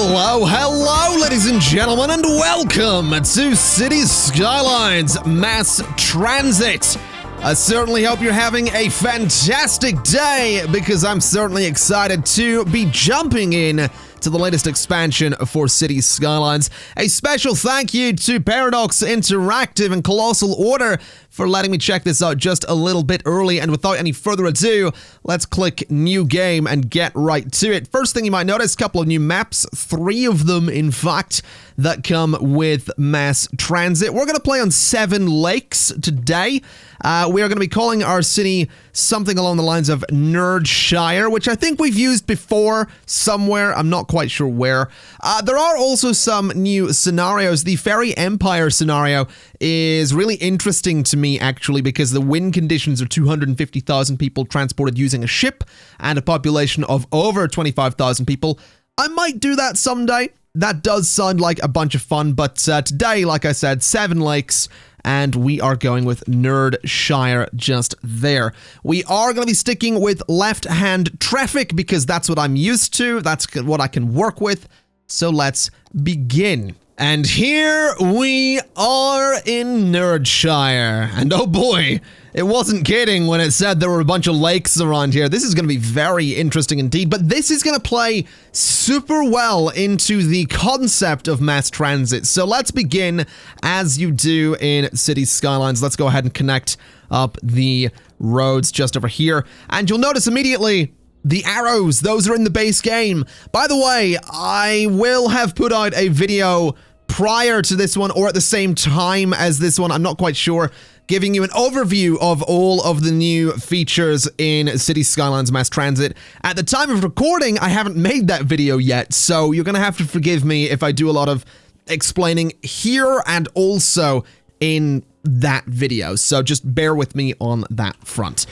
Hello, ladies and gentlemen, and welcome to City Skylines Mass Transit. I certainly hope you're having a fantastic day, because I'm certainly excited to be jumping in to the latest expansion for City Skylines. A special thank you to Paradox Interactive and Colossal Order for letting me check this out just a little bit early. And without any further ado, let's click New Game and get right to it. First thing you might notice, a couple of new maps, 3 of them in fact, that come with Mass Transit. We're going to play on 7 lakes today. We are going to be calling our city something along the lines of Nerdshire, which I think we've used before somewhere. I'm not quite sure where. There are also some new scenarios. The Ferry Empire scenario is really interesting to me, actually, because the wind conditions are 250,000 people transported using a ship and a population of over 25,000 people. I might do that someday. That does sound like a bunch of fun, but today, like I said, 7 lakes, and we are going with Nerdshire just there. We are going to be sticking with left-hand traffic because that's what I'm used to. That's what I can work with. So let's begin. And here we are in Nerdshire. And oh boy, it wasn't kidding when it said there were a bunch of lakes around here. This is going to be very interesting indeed, but this is going to play super well into the concept of mass transit. So let's begin as you do in City Skylines. Let's go ahead and connect up the roads just over here. And you'll notice immediately the arrows, those are in the base game. By the way, I will have put out a video prior to this one or at the same time as this one, I'm not quite sure, giving you an overview of all of the new features in City Skylines Mass Transit. At the time of recording, I haven't made that video yet, so you're going to have to forgive me if I do a lot of explaining here and also in that video, so just bear with me on that front.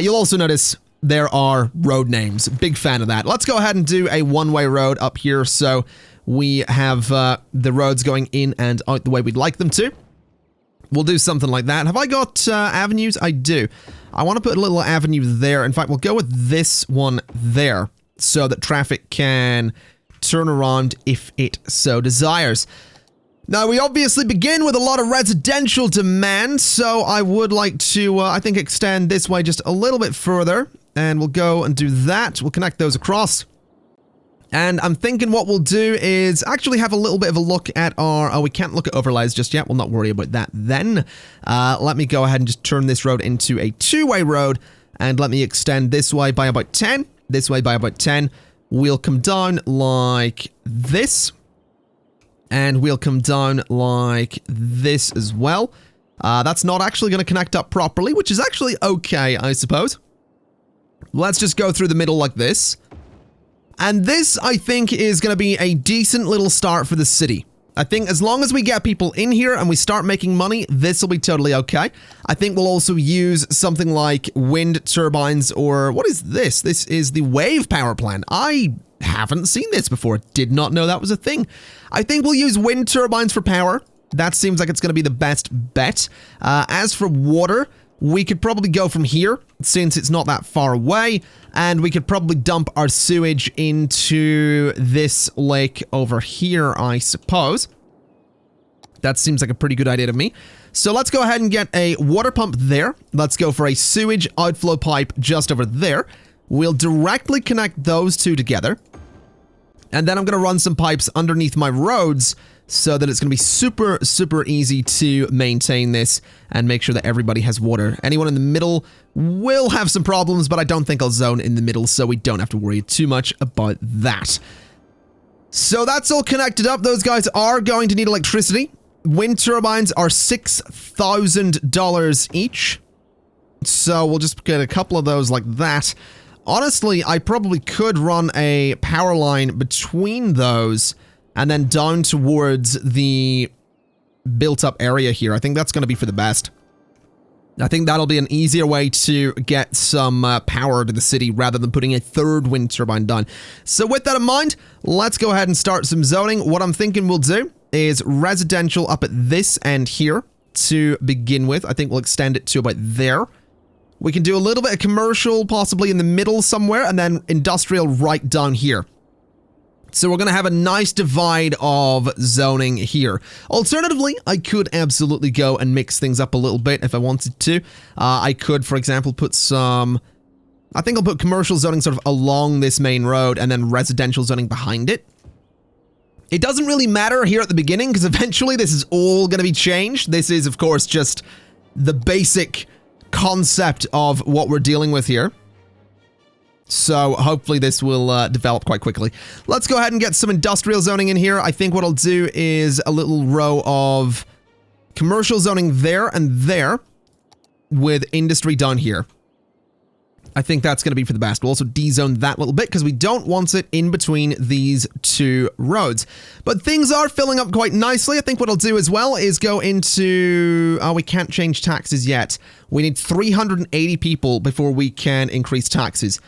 You'll also notice there are road names. Big fan of that. Let's go ahead and do a one-way road up here, so we have the roads going in and out the way we'd like them to. We'll do something like that. Have I got avenues? I do. I want to put a little avenue there. In fact, we'll go with this one there so that traffic can turn around if it so desires. Now, we obviously begin with a lot of residential demand, so I would like to, I think, extend this way just a little bit further. And we'll go and do that. We'll connect those across. And I'm thinking what we'll do is actually have a little bit of a look at our... Oh, we can't look at overlays just yet. We'll not worry about that then. Let me go ahead and just turn this road into a 2-way road. And let me extend this way by about 10. This way by about 10. We'll come down like this. And we'll come down like this as well. That's not actually going to connect up properly, which is actually okay, I suppose. Let's just go through the middle like this. And this, I think, is going to be a decent little start for the city. I think as long as we get people in here and we start making money, this will be totally okay. I think we'll also use something like wind turbines or... What is this? This is the wave power plant. I haven't seen this before. Did not know that was a thing. I think we'll use wind turbines for power. That seems like it's going to be the best bet. As for water... We could probably go from here, since it's not that far away, and we could probably dump our sewage into this lake over here, I suppose. That seems like a pretty good idea to me. So let's go ahead and get a water pump there. Let's go for a sewage outflow pipe just over there. We'll directly connect those two together. And then I'm going to run some pipes underneath my roads so that it's going to be super, super easy to maintain this and make sure that everybody has water. Anyone in the middle will have some problems, but I don't think I'll zone in the middle, so we don't have to worry too much about that. So that's all connected up. Those guys are going to need electricity. Wind turbines are $6,000 each. So we'll just get a couple of those like that. Honestly, I probably could run a power line between those and then down towards the built-up area here. I think that's going to be for the best. I think that'll be an easier way to get some power to the city rather than putting a 3rd wind turbine down. So with that in mind, let's go ahead and start some zoning. What I'm thinking we'll do is residential up at this end here to begin with. I think we'll extend it to about there. We can do a little bit of commercial, possibly in the middle somewhere, and then industrial right down here. So we're going to have a nice divide of zoning here. Alternatively, I could absolutely go and mix things up a little bit if I wanted to. I could, for example, put some... I think I'll put commercial zoning sort of along this main road and then residential zoning behind it. It doesn't really matter here at the beginning because eventually this is all going to be changed. This is, of course, just the basic concept of what we're dealing with here. So hopefully this will develop quite quickly. Let's go ahead and get some industrial zoning in here. I think what I'll do is a little row of commercial zoning there and there with industry down here. I think that's going to be for the best. We'll also de-zone that little bit because we don't want it in between these two roads. But things are filling up quite nicely. I think what I'll do as well is go into... Oh, we can't change taxes yet. We need 380 people before we can increase taxes.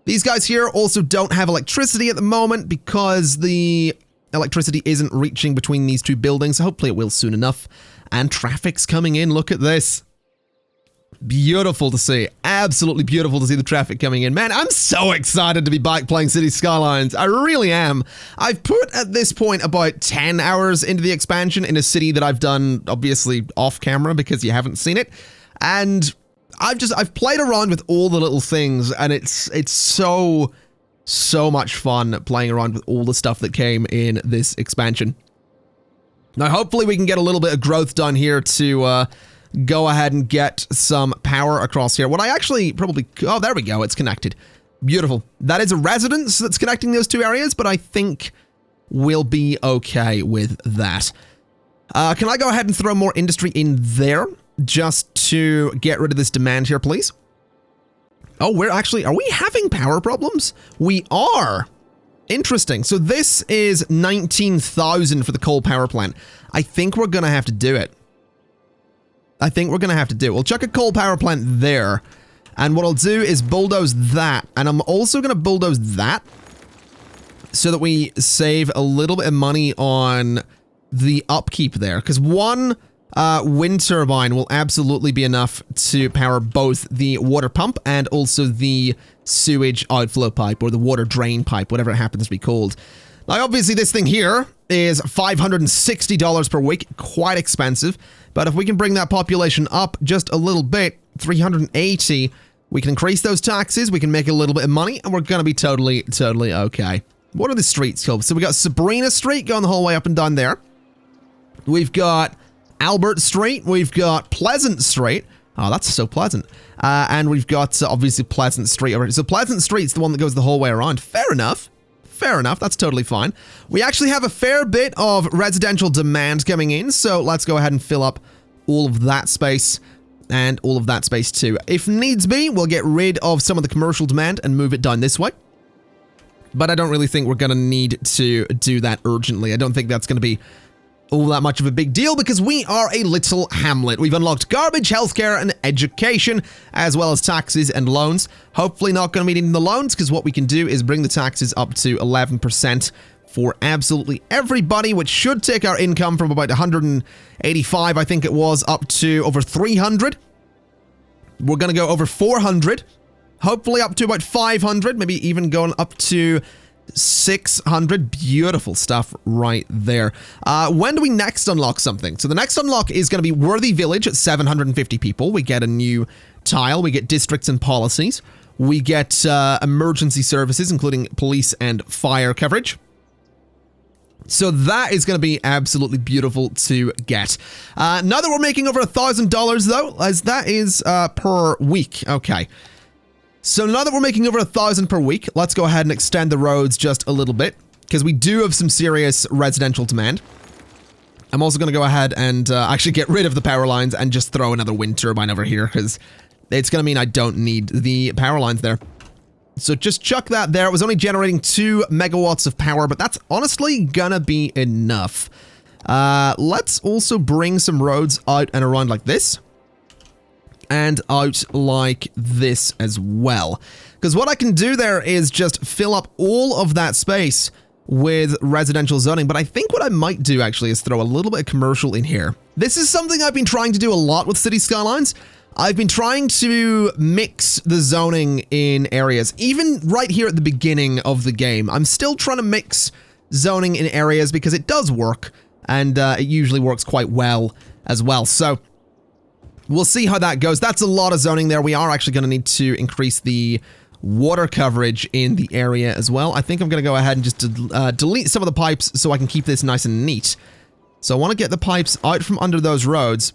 These guys here also don't have electricity at the moment because the electricity isn't reaching between these two buildings. So hopefully it will soon enough. And traffic's coming in. Look at this. Beautiful to see. Absolutely beautiful to see the traffic coming in. Man, I'm so excited to be back playing Cities Skylines. I really am. I've put at this point about 10 hours into the expansion in a city that I've done obviously off camera because you haven't seen it. And I've played around with all the little things and it's so much fun playing around with all the stuff that came in this expansion. Now, hopefully we can get a little bit of growth done here to go ahead and get some power across here. What I actually probably... Oh, there we go. It's connected. Beautiful. That is a residence that's connecting those two areas, but I think we'll be okay with that. Can I go ahead and throw more industry in there just to get rid of this demand here, please? Oh, we're actually... Are we having power problems? We are. Interesting. So this is 19,000 for the coal power plant. I think we're going to have to do it. We'll chuck a coal power plant there. And what I'll do is bulldoze that. And I'm also going to bulldoze that so that we save a little bit of money on the upkeep there. Because one wind turbine will absolutely be enough to power both the water pump and also the sewage outflow pipe or the water drain pipe, whatever it happens to be called. Now, obviously, this thing here is $560 per week. Quite expensive. But if we can bring that population up just a little bit, 380, we can increase those taxes, we can make a little bit of money, and we're going to be totally okay. What are the streets called? So we got Sabrina Street going the whole way up and down there. We've got Albert Street. We've got Pleasant Street. Oh, that's so pleasant. And we've got, obviously, Pleasant Street over here. So Pleasant Street's the one that goes the whole way around. Fair enough. That's totally fine. We actually have a fair bit of residential demand coming in, so let's go ahead and fill up all of that space and all of that space too. If needs be, we'll get rid of some of the commercial demand and move it down this way. But I don't really think we're going to need to do that urgently. I don't think that's going to be all that much of a big deal because we are a little hamlet. We've unlocked garbage, healthcare, and education, as well as taxes and loans. Hopefully not going to be needing the loans because what we can do is bring the taxes up to 11% for absolutely everybody, which should take our income from about 185, I think it was, up to over 300. We're going to go over 400, hopefully up to about 500, maybe even going up to 600. Beautiful stuff right there. When do we next unlock something? So the next unlock is going to be Worthy Village at 750 people. We get a new tile. We get districts and policies. We get emergency services, including police and fire coverage. So that is going to be absolutely beautiful to get. Now that we're making over $1,000 though, as that is per week. Okay. So now that we're making over 1,000 per week, let's go ahead and extend the roads just a little bit because we do have some serious residential demand. I'm also going to go ahead and actually get rid of the power lines and just throw another wind turbine over here because it's going to mean I don't need the power lines there. So just chuck that there. It was only generating 2 megawatts of power, but that's honestly gonna be enough. Let's also bring some roads out and around like this. And out like this as well. Because what I can do there is just fill up all of that space with residential zoning. But I think what I might do actually is throw a little bit of commercial in here. This is something I've been trying to do a lot with City Skylines. I've been trying to mix the zoning in areas, even right here at the beginning of the game. I'm still trying to mix zoning in areas because it does work, and it usually works quite well as well. So we'll see how that goes. That's a lot of zoning there. We are actually going to need to increase the water coverage in the area as well. I think I'm going to go ahead and just delete some of the pipes so I can keep this nice and neat. So I want to get the pipes out from under those roads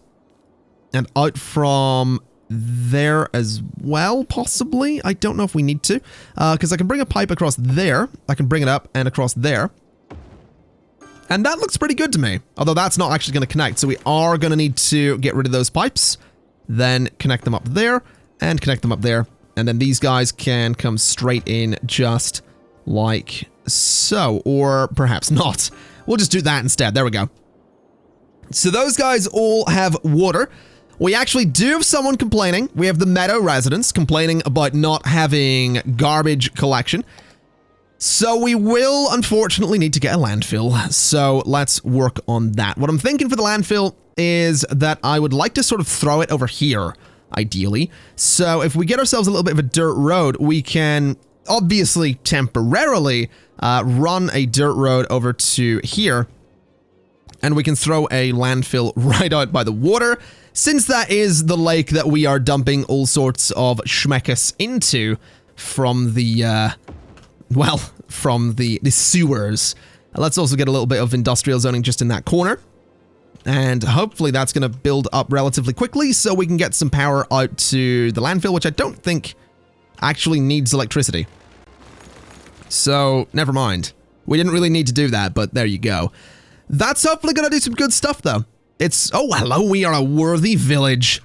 and out from there as well, possibly. I don't know if we need to, because I can bring a pipe across there. I can bring it up and across there. And that looks pretty good to me, although that's not actually going to connect. So we are going to need to get rid of those pipes, then connect them up there and connect them up there. And then these guys can come straight in just like so, or perhaps not. We'll just do that instead. There we go. So those guys all have water. We actually do have someone complaining. We have the Meadow residents complaining about not having garbage collection. So we will unfortunately need to get a landfill. So let's work on that. What I'm thinking for the landfill is that I would like to sort of throw it over here, ideally. So if we get ourselves a little bit of a dirt road, we can obviously temporarily run a dirt road over to here. And we can throw a landfill right out by the water, since that is the lake that we are dumping all sorts of schmeckus into from the, well, from the sewers. Let's also get a little bit of industrial zoning just in that corner. And hopefully that's going to build up relatively quickly so we can get some power out to the landfill, which I don't think actually needs electricity. So, never mind. We didn't really need to do that, but there you go. That's hopefully going to do some good stuff, though. It's... Oh, hello, we are a worthy village.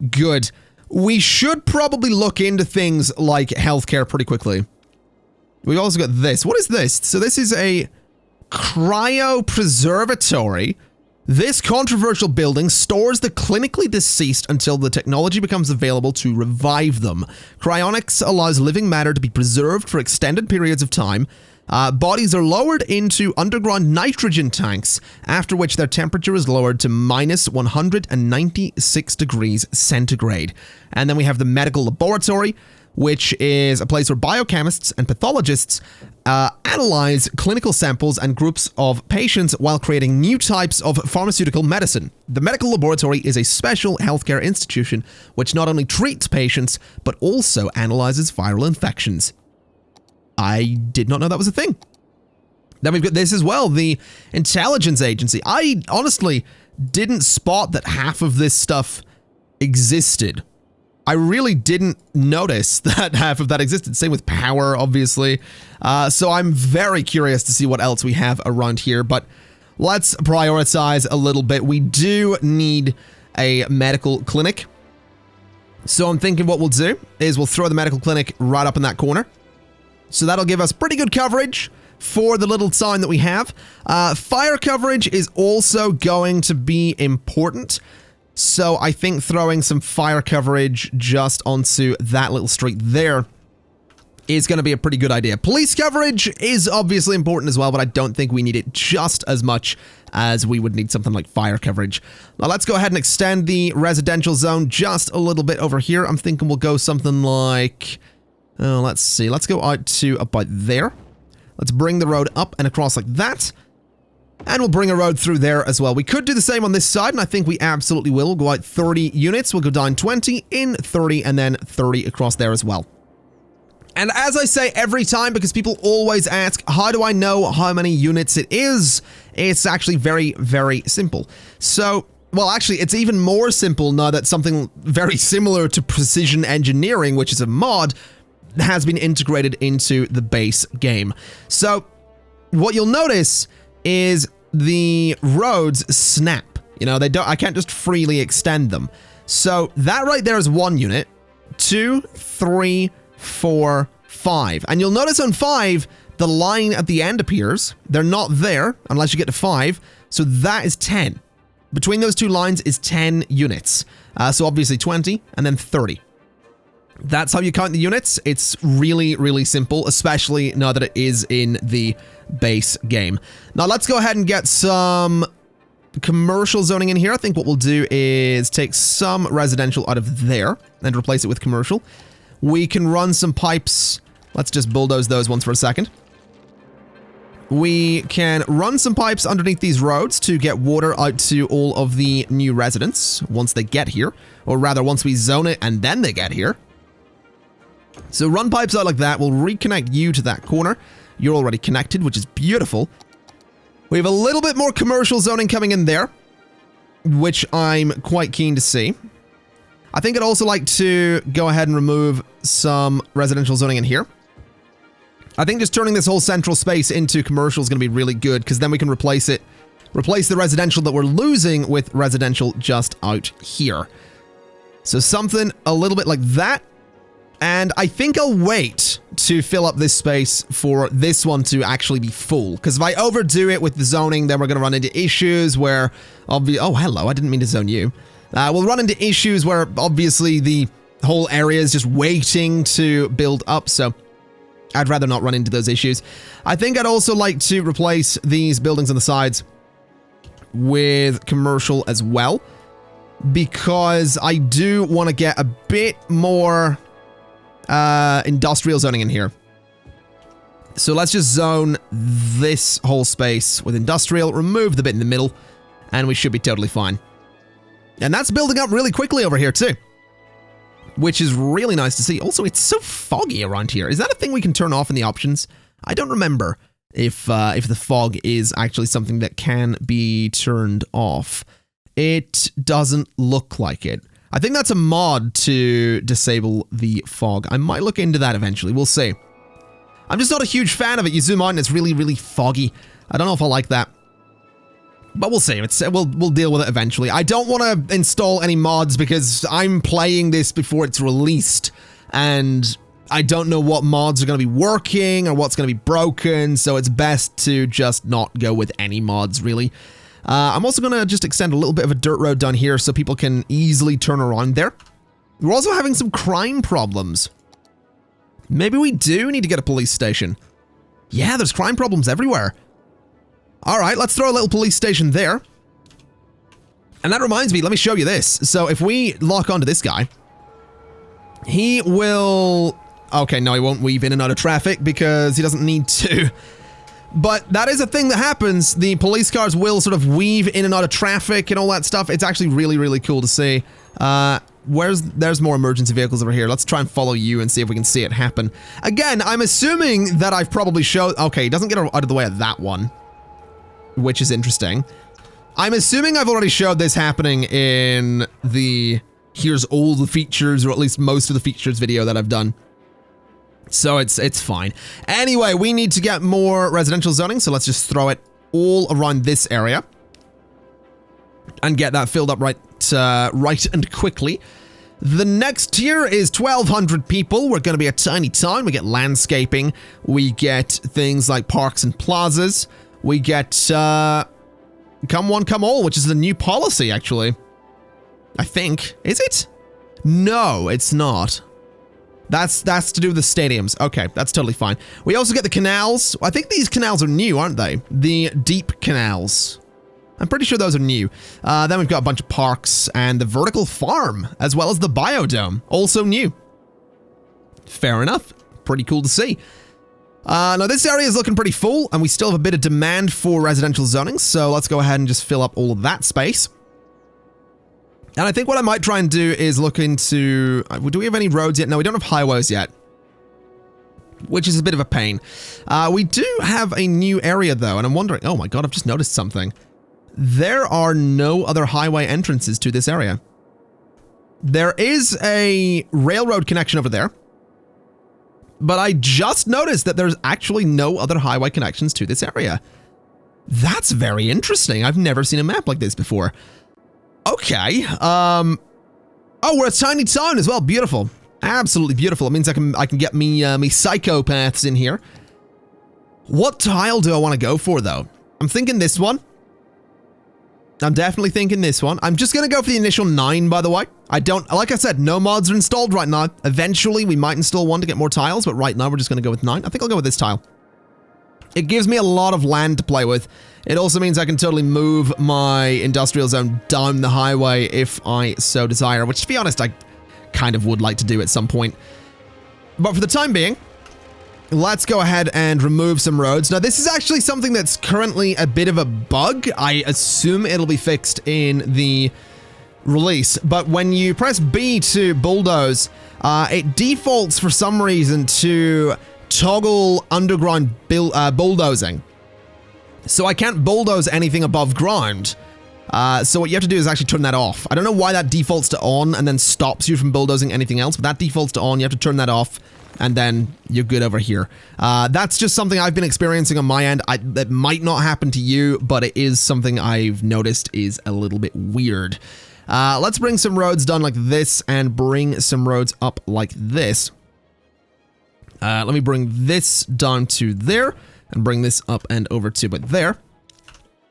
Good. We should probably look into things like healthcare pretty quickly. We've also got this. What is this? So this is a cryopreservatory. This controversial building stores the clinically deceased until the technology becomes available to revive them. Cryonics allows living matter to be preserved for extended periods of time. Bodies are lowered into underground nitrogen tanks, after which their temperature is lowered to minus 196 degrees centigrade. And then we have the medical laboratory, which is a place where biochemists and pathologists analyze clinical samples and groups of patients while creating new types of pharmaceutical medicine. The medical laboratory is a special healthcare institution which not only treats patients, but also analyzes viral infections. I did not know that was a thing. Then we've got this as well, the intelligence agency. I honestly didn't spot that half of this stuff existed. I really didn't notice that half of that existed. Same with power, obviously. So I'm very curious to see what else we have around here, but let's prioritize a little bit. We do need a medical clinic. So I'm thinking what we'll do is we'll throw the medical clinic right up in that corner. So that'll give us pretty good coverage for the little town that we have. Fire coverage is also going to be important. So I think throwing some fire coverage just onto that little street there is going to be a pretty good idea. Police coverage is obviously important as well, but I don't think we need it just as much as we would need something like fire coverage. Now let's go ahead and extend the residential zone just a little bit over here. I'm thinking we'll go something like... let's see. Let's go out to about there. Let's bring the road up and across like that. And we'll bring a road through there as well. We could do the same on this side, and I think we absolutely will. We'll go out 30 units. We'll go down 20, in 30, and then 30 across there as well. And as I say every time, because people always ask, how do I know how many units it is? It's actually very, very simple. So... well, actually, it's even more simple now that something very similar to precision engineering, which is a mod, has been integrated into the base game. So what you'll notice is the roads snap. You know, I can't just freely extend them. So that right there is 1 unit, 2, 3, 4, 5. And you'll notice on 5, the line at the end appears. They're not there unless you get to 5. So that is 10. Between those two lines is 10 units. So obviously 20 and then 30. That's how you count the units. It's really, really simple, especially now that it is in the base game. Now let's go ahead and get some commercial zoning in here. I think what we'll do is take some residential out of there and replace it with commercial. We can run some pipes. Let's just bulldoze those ones for a second. we can run some pipes underneath these roads to get water out to all of the new residents once they get here. Or rather, once we zone it and then they get here. So run pipes out like that. We'll reconnect you to that corner. You're already connected, which is beautiful. We have a little bit more commercial zoning coming in there, which I'm quite keen to see. I think I'd also like to go ahead and remove some residential zoning in here. I think just turning this whole central space into commercial is going to be really good, because then we can replace the residential that we're losing with residential just out here. So something a little bit like that. And I think I'll wait to fill up this space for this one to actually be full. Because if I overdo it with the zoning, then we're going to run into issues where... oh, hello, I didn't mean to zone you. We'll run into issues where obviously the whole area is just waiting to build up. So I'd rather not run into those issues. I think I'd also like to replace these buildings on the sides with commercial as well. Because I do want to get a bit more... industrial zoning in here. So let's just zone this whole space with industrial, remove the bit in the middle, and we should be totally fine. And that's building up really quickly over here too, which is really nice to see. Also, it's so foggy around here. Is that a thing we can turn off in the options? I don't remember if the fog is actually something that can be turned off. It doesn't look like it. I think that's a mod to disable the fog. I might look into that eventually. We'll see. I'm just not a huge fan of it. You zoom out and it's really, really foggy. I don't know if I like that. But we'll see. We'll deal with it eventually. I don't want to install any mods because I'm playing this before it's released. And I don't know what mods are going to be working or what's going to be broken. So it's best to just not go with any mods, really. I'm also going to just extend a little bit of a dirt road down here so people can easily turn around there. We're also having some crime problems. Maybe we do need to get a police station. Yeah, there's crime problems everywhere. All right, let's throw a little police station there. And that reminds me, let me show you this. So if we lock onto this guy, he will... okay, no, he won't weave in and out of traffic because he doesn't need to. But that is a thing that happens. The police cars will sort of weave in and out of traffic and all that stuff. It's actually really, really cool to see. There's more emergency vehicles over here. Let's try and follow you and see if we can see it happen. Again, I'm assuming that I've probably showed... okay, he doesn't get out of the way of that one, which is interesting. I'm assuming I've already showed this happening in the here's all the features, or at least most of the features video that I've done. So it's fine. Anyway, we need to get more residential zoning, so let's just throw it all around this area and get that filled up right and quickly. The next tier is 1,200 people. We're going to be a tiny town. We get landscaping. We get things like parks and plazas. We get come one, come all, which is the new policy, actually. I think. Is it? No, it's not. That's to do with the stadiums. Okay, that's totally fine. We also get the canals. I think these canals are new, aren't they? The deep canals. I'm pretty sure those are new. Then we've got a bunch of parks and the vertical farm, as well as the biodome. Also new. Fair enough. Pretty cool to see. Now this area is looking pretty full, and we still have a bit of demand for residential zoning, so let's go ahead and just fill up all of that space. And I think what I might try and do is look into... do we have any roads yet? No, we don't have highways yet, which is a bit of a pain. We do have a new area, though, and I'm wondering... oh my god, I've just noticed something. There are no other highway entrances to this area. There is a railroad connection over there, but I just noticed that there's actually no other highway connections to this area. That's very interesting. I've never seen a map like this before. Okay. Oh, we're a tiny town as well. Beautiful. Absolutely beautiful. It means I can get me psychopaths in here. What tile do I want to go for, though? I'm thinking this one. I'm definitely thinking this one. I'm just going to go for the initial 9, by the way. Like I said, no mods are installed right now. Eventually, we might install one to get more tiles, but right now we're just going to go with 9. I think I'll go with this tile. It gives me a lot of land to play with. It also means I can totally move my industrial zone down the highway if I so desire, which, to be honest, I kind of would like to do at some point. But for the time being, let's go ahead and remove some roads. Now, this is actually something that's currently a bit of a bug. I assume it'll be fixed in the release, but when you press B to bulldoze, it defaults for some reason to toggle underground bulldozing. So I can't bulldoze anything above ground. So what you have to do is actually turn that off. I don't know why that defaults to on and then stops you from bulldozing anything else, but that defaults to on. You have to turn that off, and then you're good over here. That's just something I've been experiencing on my end. That might not happen to you, but it is something I've noticed is a little bit weird. Let's bring some roads down like this and bring some roads up like this. Let me bring this down to there and bring this up and over to but there.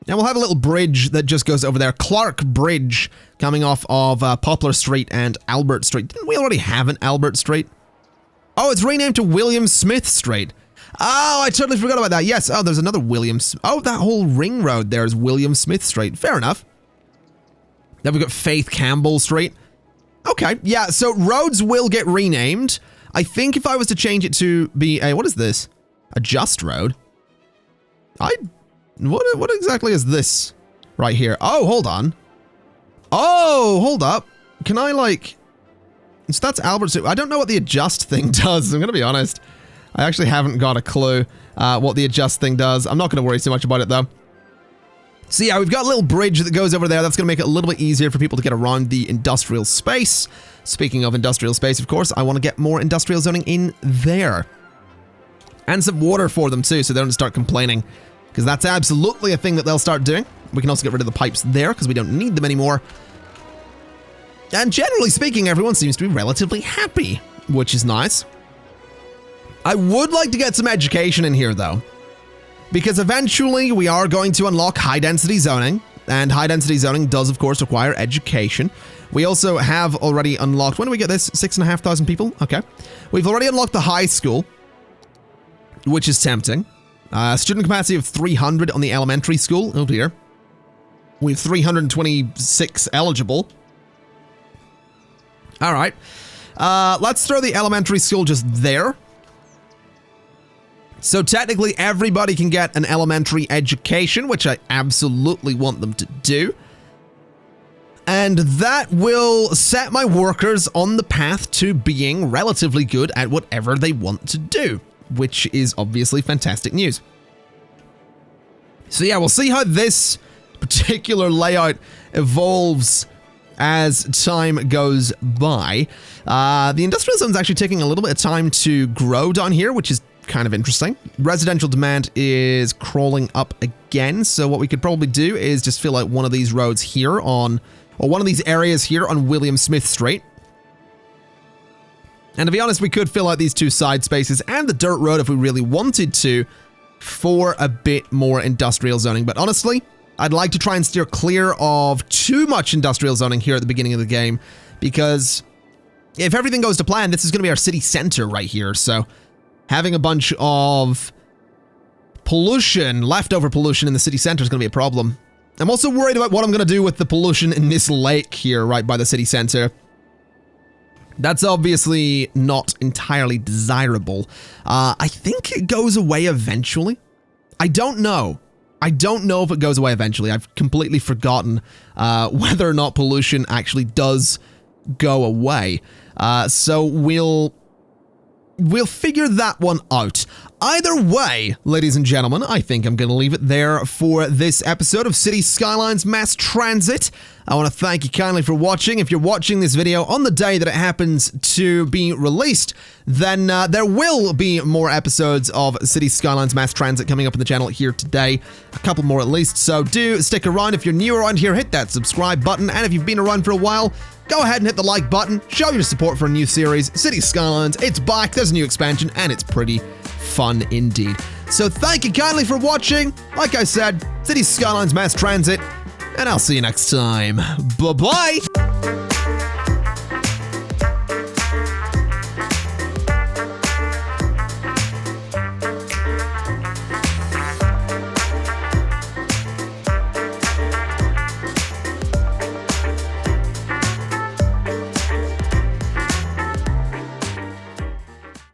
And we'll have a little bridge that just goes over there. Clark Bridge coming off of Poplar Street and Albert Street. Didn't we already have an Albert Street? Oh, it's renamed to William Smith Street. Oh, I totally forgot about that. Yes. Oh, there's another Williams. Oh, that whole ring road there is William Smith Street. Fair enough. Then we've got Faith Campbell Street. Okay, yeah, so roads will get renamed. I think if I was to change it to be a, what is this? A just road? What exactly is this right here? Oh, hold on. Oh, hold up. Can I like, so that's Albert Street. I don't know what the adjust thing does, I'm gonna be honest. I actually haven't got a clue what the adjust thing does. I'm not gonna worry too much about it though. So yeah, we've got a little bridge that goes over there. That's going to make it a little bit easier for people to get around the industrial space. Speaking of industrial space, of course, I want to get more industrial zoning in there. And some water for them too, so they don't start complaining. Because that's absolutely a thing that they'll start doing. We can also get rid of the pipes there, because we don't need them anymore. And generally speaking, everyone seems to be relatively happy, which is nice. I would like to get some education in here, though. Because eventually we are going to unlock high-density zoning, and high-density zoning does, of course, require education. We also have already unlocked, when do we get this? 6,500 people? Okay. We've already unlocked the high school, which is tempting. Student capacity of 300 on the elementary school. Oh dear. We have 326 eligible. All right. Let's throw the elementary school just there. So technically everybody can get an elementary education, which I absolutely want them to do. And that will set my workers on the path to being relatively good at whatever they want to do, which is obviously fantastic news. So yeah, we'll see how this particular layout evolves as time goes by. The industrial zone is actually taking a little bit of time to grow down here, which is kind of interesting. Residential demand is crawling up again, so what we could probably do is just fill out one of these roads here on, or one of these areas here on William Smith Street. And to be honest, we could fill out these two side spaces and the dirt road if we really wanted to for a bit more industrial zoning. But honestly, I'd like to try and steer clear of too much industrial zoning here at the beginning of the game, because if everything goes to plan, this is going to be our city center right here, so having a bunch of pollution, leftover pollution in the city center is going to be a problem. I'm also worried about what I'm going to do with the pollution in this lake here right by the city center. That's obviously not entirely desirable. I think it goes away eventually. I don't know. I don't know if it goes away eventually. I've completely forgotten whether or not pollution actually does go away. So we'll figure that one out. Either way, ladies and gentlemen, I think I'm going to leave it there for this episode of City Skylines Mass Transit. I want to thank you kindly for watching. If you're watching this video on the day that it happens to be released, then there will be more episodes of City Skylines Mass Transit coming up on the channel here today. A couple more at least, so do stick around. If you're new around here, hit that subscribe button, and if you've been around for a while, go ahead and hit the like button. Show your support for a new series, City Skylines. It's back, there's a new expansion, and it's pretty fun indeed. So thank you kindly for watching. Like I said, City Skylines Mass Transit, and I'll see you next time. Bye-bye!